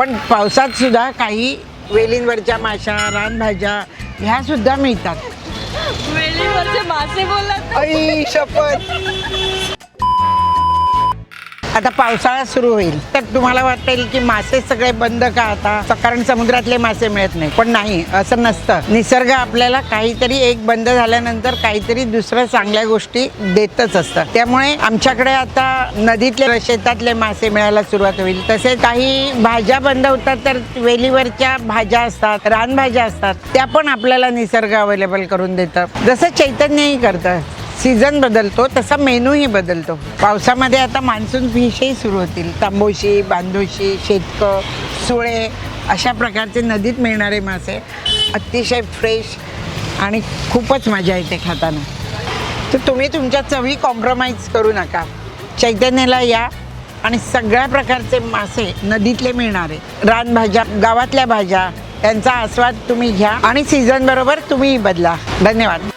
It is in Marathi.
पण पावसात सुद्धा काही वेलींवरच्या माशा, रानभाज्या ह्या सुद्धा मिळतात. वेलीवरचे मासे बोललात. आई शपथ. आता पावसाळा सुरू होईल तर तुम्हाला वाटेल की मासे सगळे बंद का आता, कारण समुद्रातले मासे मिळत नाही. पण नाही, असं नसतं. निसर्ग आपल्याला काहीतरी एक बंद झाल्यानंतर काहीतरी दुसरं चांगल्या गोष्टी देतच असतं. त्यामुळे आमच्याकडे आता नदीतले, शेतातले मासे मिळायला सुरुवात होईल. तसेच काही भाज्या बंद होतात तर वेलीवरच्या भाज्या असतात, रानभाज्या असतात, त्या पण आपल्याला निसर्ग अवेलेबल करून देतं. जसं चैतन्यही करतं. सीझन बदलतो तसा मेनूही बदलतो. पावसामध्ये आता मान्सून फिशही सुरू होतील. तांबोशी, बांधोशी, शेतकं, सुळे अशा प्रकारचे नदीत मिळणारे मासे अतिशय फ्रेश आणि खूपच मजा येते खाताना. तर तुम्ही तुमच्या चवी कॉम्प्रोमाइज करू नका. चैतन्याला या आणि सगळ्या प्रकारचे मासे नदीतले मिळणारे, रानभाज्या, गावातल्या भाज्या यांचा आस्वाद तुम्ही घ्या आणि सीझन बरोबर तुम्हीही बदला. धन्यवाद.